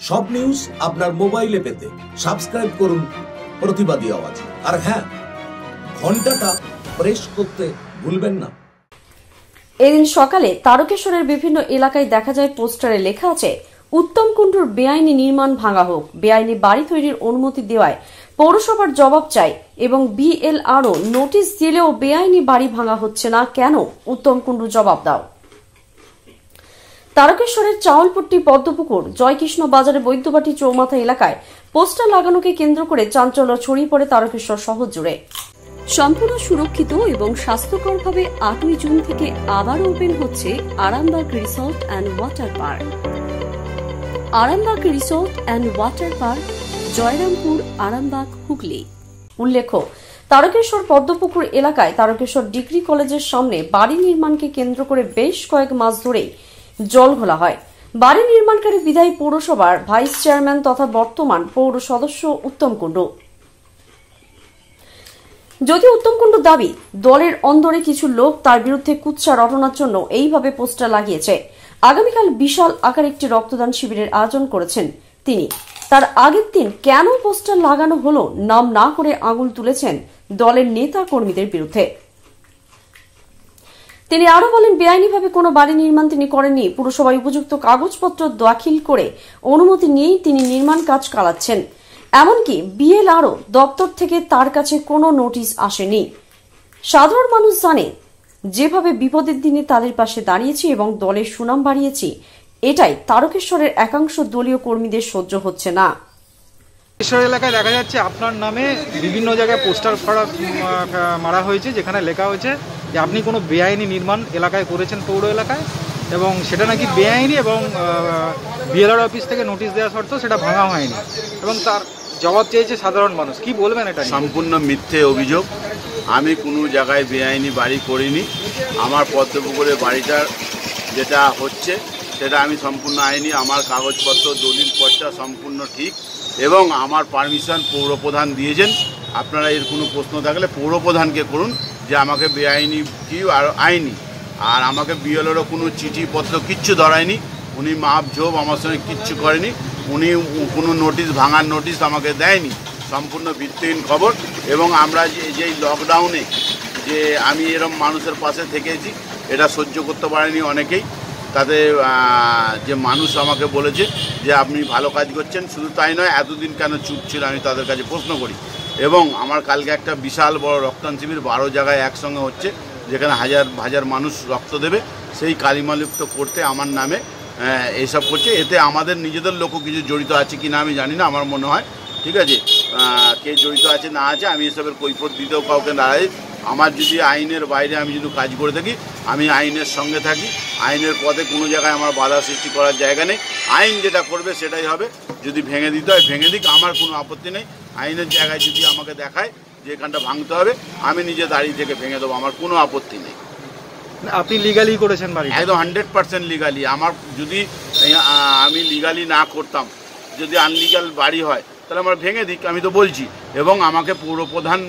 সব নিউজ আপনার মোবাইলে পেতে সাবস্ক্রাইব করুন প্রতিবাদী আওয়াজ। আর হ্যাঁ, ঘন্টাটা প্রেস করতে ভুলবেন না। এদিন সকালে তারকেশ্বরের বিভিন্ন এলাকায় দেখা যায় পোস্টারে লেখা আছে উত্তম কুণ্ডুর বেআইনি নির্মাণ ভাঙা হোক, বেআইনি বাড়ি তৈরির অনুমতি দেওয়ায় পৌরসভার জবাব চাই এবং বিএলআরও নোটিশ দিলেও বেআইনি বাড়ি ভাঙা হচ্ছে না কেন, উত্তম কুণ্ডু জবাব দাও। তারকেশ্বরের চাউলপট্টি পদ্মপুকুর জয়কৃষ্ণ বাজারে বৈদ্যবাটি চৌমাথা এলাকায় পোস্টার লাগানোকে কেন্দ্র করে চাঞ্চল্য ছড়িয়ে পড়ে তারকেশ্বর শহর জুড়ে। সম্পূর্ণ সুরক্ষিত এবং স্বাস্থ্যকরভাবে 8ই জুন থেকে আবার ওপেন হচ্ছে Arambagh resort and water park. Arambagh resort and water park, Jayrampur, Arambagh, Hooghly. উল্লেখ্য, তারকেশ্বর পদ্মপুকুর এলাকায় তারকেশ্বর ডিগ্রি কলেজের সামনে বাড়ি নির্মাণকে কেন্দ্র করে বেশ কয়েক মাস ধরেই জল ঘোলা হয়। বাড়ি নির্মাণকারী বিদায়ী পৌরসভার ভাইস চেয়ারম্যান তথা বর্তমান পৌর সদস্য উত্তম কুণ্ডু। যদিও উত্তম কুণ্ডুর দাবি, দলের অন্দরে কিছু লোক তার বিরুদ্ধে কুৎসা রটনার জন্য এইভাবে পোস্টার লাগিয়েছে। আগামীকাল বিশাল আকার একটি রক্তদান শিবিরের আয়োজন করেছেন তিনি। তার আগের দিন কেন পোস্টার লাগানো হলো নাম না করে আঙুল তুলেছেন দলের নেতা কর্মীদের বিরুদ্ধে। তিনি আরো বলেন, বেআইনিভাবে কোনো বাড়ি নির্মাণ তিনি করেননি। পুরসভায় উপযুক্ত কাগজপত্র দাখিল করে অনুমতি নিয়েই তিনি নির্মাণ কাজ চালাচ্ছেন। এমনকি বিএলআরও দপ্তর থেকে তার কাছে কোনো নোটিশ আসেনি। সাধারণ মানুষ জানে যেভাবে বিপদের দিনে তাদের পাশে দাঁড়িয়েছি এবং দলের সুনাম বাড়িয়েছি, এটাই তারকেশ্বরের একাংশ দলীয় কর্মীদের সহ্য হচ্ছে না। তারকেশ্বর এলাকায় দেখা যাচ্ছে আপনার নামে বিভিন্ন জায়গায় পোস্টার মারা হয়েছে, যেখানে লেখা হয়েছে যে আপনি কোনো বেআইনি নির্মাণ এলাকায় করেছেন পৌর এলাকায়, এবং সেটা নাকি বেআইনি এবং বিএলআর অফিস থেকে নোটিশ দেওয়া সত্ত্বেও সেটা ভাঙা হয়নি, এবং তার জবাব চেয়েছে সাধারণ মানুষ। কি বলবেন এটা? সম্পূর্ণ মিথ্যে অভিযোগ। আমি কোনো জায়গায় বেআইনি বাড়ি করিনি। আমার পদ্মপুকুরের বাড়িটা যেটা হচ্ছে সেটা আমি সম্পূর্ণ আইনি। আমার কাগজপত্র দলিল পত্র সম্পূর্ণ ঠিক, এবং আমার পারমিশন পৌরপ্রধান দিয়েছেন। আপনারা এর কোনো প্রশ্ন থাকলে পৌরপ্রধানকে করুন যে আমাকে বেআইনি কি আর আইনি। আর আমাকে বিএলআরও কোনো চিঠিপত্র কিচ্ছু ধরায়নি। উনি মাপ ঝোপ আমার সঙ্গে কিচ্ছু করেনি। উনি কোনো নোটিশ, ভাঙার নোটিশ আমাকে দেয়নি। সম্পূর্ণ ভিত্তিহীন খবর। এবং আমরা যেই লকডাউনে যে আমি এরকম মানুষের পাশে থেকেছি, এটা সহ্য করতে পারেনি অনেকেই। তাতে যে মানুষ আমাকে বলেছে যে আপনি ভালো কাজ করছেন, শুধু তাই নয়, এতদিন কেন চুপ ছিল আমি তাদের কাছে প্রশ্ন করি। এবং আমার কালকে একটা বিশাল বড় রক্তদান শিবির 12 জায়গায় একসঙ্গে হচ্ছে, যেখানে হাজার হাজার মানুষ রক্ত দেবে। সেই কালিমালিপ্ত করতে আমার নামে এইসব করছে। এতে আমাদের নিজেদের লোকও কিছু জড়িত আছে কি না আমি জানি না, আমার মনে হয়। ঠিক আছে, কে জড়িত আছে না আছে আমি এসবের কৈফিয়ত দিতেও কাউকে দাঁড়াই। আমার যদি আইনের বাইরে আমি যদি কাজ করে থাকি, আমি আইনের সঙ্গে থাকি। আইনের পথে কোনো জায়গায় আমার বাধা সৃষ্টি করার জায়গা নেই। আইন যেটা করবে সেটাই হবে। যদি ভেঙে দিতে হয় ভেঙে দিক, আমার কোনো আপত্তি নেই। আইনের জায়গায় যদি আমাকে দেখায় যে এখানটা ভাঙতে হবে, আমি নিজে দাঁড়িয়ে থেকে ভেঙে দেবো, আমার কোনো আপত্তি নেই। আপনি লিগালি করেছেন বাড়ি? একদম 100% লিগালি। আমার যদি আমি লিগালি না করতাম, যদি আনলিগাল বাড়ি হয় তাহলে আমার ভেঙে দিক, আমি তো বলছি। এবং আমাকে পৌরপ্রধান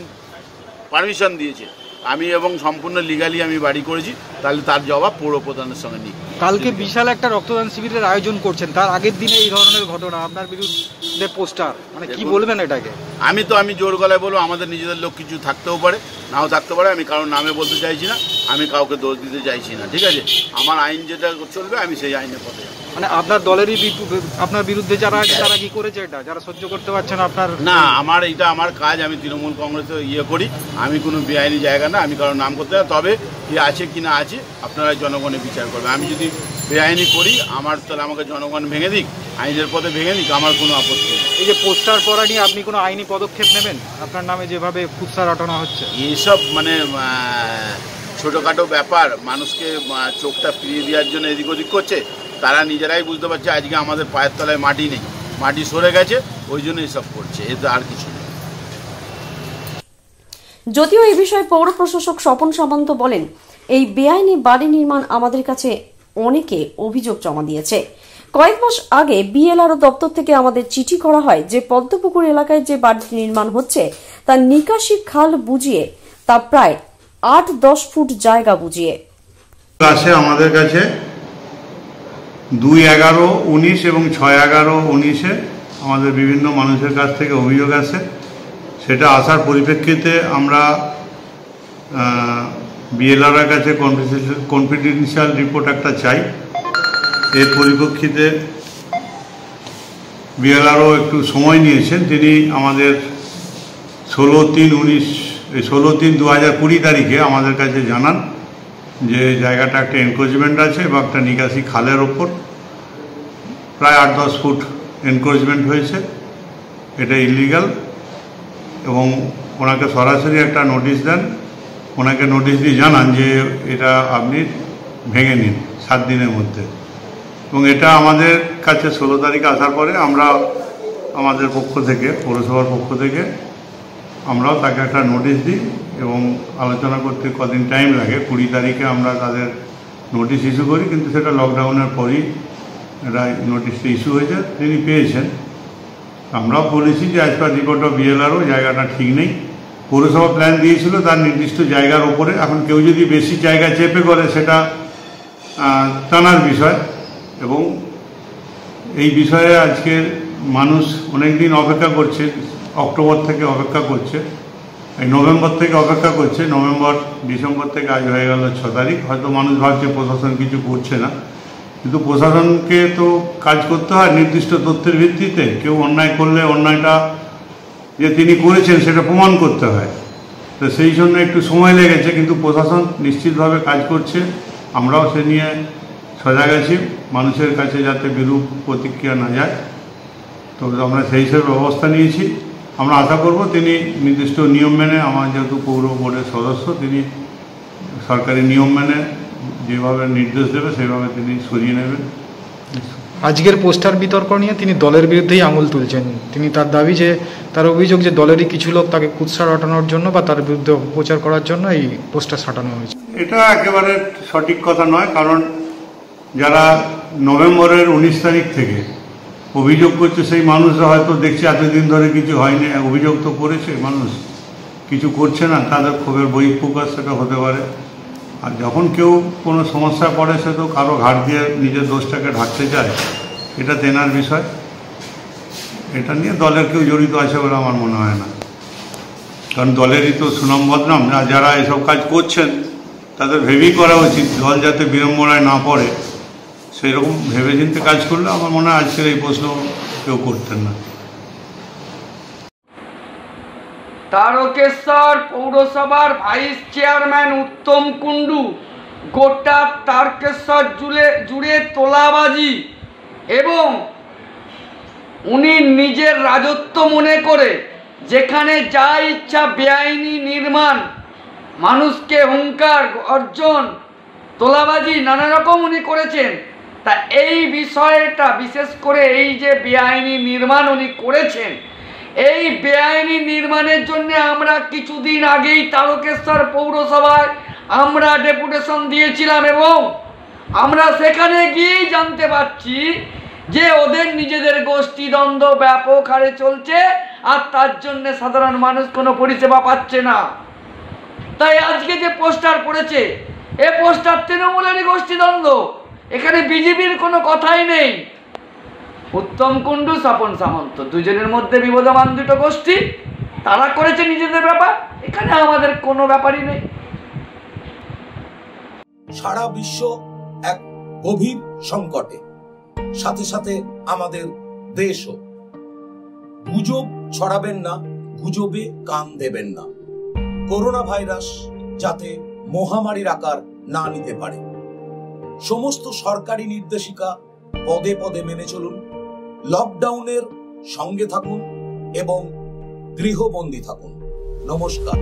পারমিশন দিয়েছে আমি, এবং সম্পূর্ণ লিগালি আমি বাড়ি করেছি, তাহলে তার জবাব পৌরপ্রধানের সঙ্গে নিই। কালকে বিশাল একটা রক্তদান শিবিরের আয়োজন করছেন, তার আগের দিনে এই ধরনের ঘটনা, আপনার বিরুদ্ধে পোস্টার, মানে কি বলবেন এটাকে? আমি জোর গলায় বলবো, আমাদের নিজেদের লোক কিছু থাকতেও পারে, নাও থাকতে পারে। আমি কারোর নামে বলতে চাইছি না, আমি কাউকে দোষ দিতে চাইছি না। ঠিক আছে, আমার আইন যেটা চলবে আমি সেই আইনের পথে। মানে আপনার দলেরই আপনার বিরুদ্ধে যারা কি করেছে, এটা যারা সহ্য করতে পারছে না আপনার? না, এটা আমার কাজ। আমি তৃণমূল কংগ্রেসে করি। আমি কোনো বেআইনি জায়গা না, আমি কারোর নাম করতে না। তবে কি আছে কি না আছে আপনারা জনগণে বিচার করবে। আমি যদি বেআইনি করি, তাহলে আমাকে জনগণ ভেঙে দিক, আইনের পথে ভেঙে দিক, আমার কোনো আপত্তি নেই। এই যে পোস্টার পড়া নিয়ে আপনি কোনো আইনি পদক্ষেপ নেবেন? আপনার নামে যেভাবে কুৎসা রটনা হচ্ছে, এইসব মানে ছোটোখাটো ব্যাপার মানুষকে চোখটা ফিরিয়ে দেওয়ার জন্য এদিক ওদিক করছে। তারা নিজেরাই বুঝতে পারছে আজকে আমাদের পায়ের তলায় মাটি নেই, মাটি সরে গেছে, ওই জন্য এসব করছে, এতে আর কিছু নেই। যদিও এই বিষয়ে পৌর প্রশাসক স্বপন সামন্ত বলেন, এই বেআইনি বাড়ি নির্মাণ আমাদের কাছে অনেকে অভিযোগ জমা দিয়েছে। কয়েক মাস আগে বিএলআরও দপ্তর থেকে আমাদের চিঠি করা হয় যে পদ্মপুকুর এলাকায় যে বাড়ি নির্মাণ হচ্ছে তার নিকাশি খাল বুঝিয়ে, তা প্রায় 8-10 ফুট জায়গা বুঝিয়ে আসে আমাদের কাছে 2/11/19 এবং 6/11/19 আমাদের বিভিন্ন মানুষের কাছ থেকে অভিযোগ আসে। সেটা আসার পরিপ্রেক্ষিতে আমরা বিএলআরের কাছে কনফিডেন্সিয়াল রিপোর্ট একটা চাই। এর পরিপ্রেক্ষিতে বিএলআরও একটু সময় নিয়েছেন। তিনি আমাদের 16/3/2020 তারিখে আমাদের কাছে জানান যে জায়গাটা একটা এনক্রোচমেন্ট আছে এবং একটা নিকাশি খালের ওপর প্রায় 8-10 ফুট এনক্রোচমেন্ট হয়েছে, এটা ইলিগাল। এবং ওনাকে সরাসরি একটা নোটিশ দেন, ওনাকে নোটিশ দিয়ে জানান যে এটা আপনি ভেঙে নিন 7 দিনের মধ্যে। এবং এটা আমাদের কাছে 16 তারিখে আসার পরে আমরা আমাদের পক্ষ থেকে, পৌরসভার পক্ষ থেকে আমরাও তাকে একটা নোটিশ দিই এবং আলোচনা করতে কদিন টাইম লাগে। 20 তারিখে আমরা তাদের নোটিশ ইস্যু করি, কিন্তু সেটা লকডাউনের পরই এটা নোটিশটা ইস্যু হয়েছে, তিনি পেয়েছেন। আমরাও বলেছি যে আজ পার রিপোর্ট অফ বিএলআরও জায়গাটা ঠিক নেই। পৌরসভা প্ল্যান দিয়েছিল তার নির্দিষ্ট জায়গার ওপরে, এখন কেউ যদি বেশি জায়গা চেপে করে সেটা টানার বিষয়। এবং এই বিষয়ে আজকে মানুষ অনেক দিন অপেক্ষা করছে, অক্টোবর থেকে অপেক্ষা করছে, এই নভেম্বর থেকে অপেক্ষা করছে। ডিসেম্বর থেকে আজ হয়ে গেল 6 তারিখ। হয়তো মানুষ ভাবছে প্রশাসন কিছু করছে না, কিন্তু প্রশাসনকে তো কাজ করতে হয় নির্দিষ্ট তথ্যের ভিত্তিতে। কেউ অন্যায় করলে অন্যায়টা যে তিনি করেছেন সেটা প্রমাণ করতে হয়, তো সেই জন্য একটু সময় লেগেছে, কিন্তু প্রশাসন নিশ্চিতভাবে কাজ করছে। আমরাও সে নিয়ে সজাগ আছি, মানুষের কাছে যাতে বিরূপ প্রতিক্রিয়া না যায়, তো আমরা সেই হিসেবে ব্যবস্থা নিয়েছি। আমরা আশা করব তিনি নির্দিষ্ট নিয়ম মেনে, আমার যেহেতু পৌর বোর্ডের সদস্য, তিনি সরকারি নিয়ম মেনে যেভাবে নির্দেশ দেবে সেভাবে তিনি সরিয়ে নেবেন। আজকের পোস্টার বিতর্ক নিয়ে তিনি দলের বিরুদ্ধেই আঙুল তুলছেন। তিনি তার দাবি যে তার অভিযোগ যে দলেরই কিছু লোক তাকে কুৎসা রটানোর জন্য বা তার বিরুদ্ধে অপপ্রচার করার জন্য এই পোস্টার সাটানো হয়েছে। এটা একেবারে সঠিক কথা নয়, কারণ যারা নভেম্বরের 19 তারিখ থেকে অভিযোগ করছে সেই মানুষরা হয়তো দেখছে এতদিন ধরে কিছু হয়নি, অভিযোগ তো করেছে মানুষ, কিছু করছে না, তাদের ক্ষোভের বহিঃপ্রকাশ সেটা হতে পারে। আর যখন কেউ কোনো সমস্যা পড়ে সে তো কারো ঘাট দিয়ে নিজের দোষটাকে ঢাকতে চায়, এটা তেনার বিষয়। এটা নিয়ে দলের কেউ জড়িত আছে বলে আমার মনে হয় না, কারণ দলেরই তো সুনাম বদনাম। যারা এসব কাজ করছেন তাদের ভেবেই করা উচিত, দল যাতে বিড়ম্বনায় না পড়ে সেরকম ভেবেচিন্তে কাজ করলে আমার মনে হয় আজকের এই প্রশ্ন কেউ করতেন না। তারকেশ্বর পৌরসভার ভাইস চেয়ারম্যান উত্তম কুণ্ডু গোটা তারকেশ্বর জুড়ে তোলাবাজি এবং উনি নিজের রাজত্ব মনে করে যেখানে যা ইচ্ছা বেআইনি নির্মাণ, মানুষকে হুঙ্কার অর্জন, তোলাবাজি নানা রকম উনি করেছেন। তা এই বিষয়টা বিশেষ করে এই যে বেআইনি নির্মাণ উনি করেছেন, এই বেআইনি নির্মাণের জন্য আমরা কিছুদিন আগেই তারকেশ্বর পৌরসভায় আমরা ডেপুটেশন দিয়েছিলাম এবং আমরা সেখানে গিয়েই জানতে পারছি যে ওদের নিজেদের গোষ্ঠীদ্বন্দ্ব ব্যাপক হারে চলছে আর তার জন্য সাধারণ মানুষ কোনো পরিষেবা পাচ্ছে না। তাই আজকে যে পোস্টার পড়েছে এ পোস্টার তৃণমূলেরই গোষ্ঠীদ্বন্দ্ব, এখানে বিজেপির কোনো কথাই নেই। উত্তম কুণ্ডু, স্বপন সামন্ত দুজনের মধ্যে বিবদমান দুটো গোষ্ঠী, তারা করেছে নিজেদের ব্যাপার, এখানে আমাদের কোনো ব্যাপারই নেই। সারা বিশ্ব এক গভীর সংকটে, সাথে সাথে আমাদের দেশও। গুজব ছড়াবেন না, গুজবে কান দেবেন না। করোনা ভাইরাস যাতে মহামারীর আকার না নিতে পারে, সমস্ত সরকারি নির্দেশিকা পদে পদে মেনে চলুন, লকডাউনের সঙ্গে থাকুন এবং গৃহবন্দী থাকুন। নমস্কার।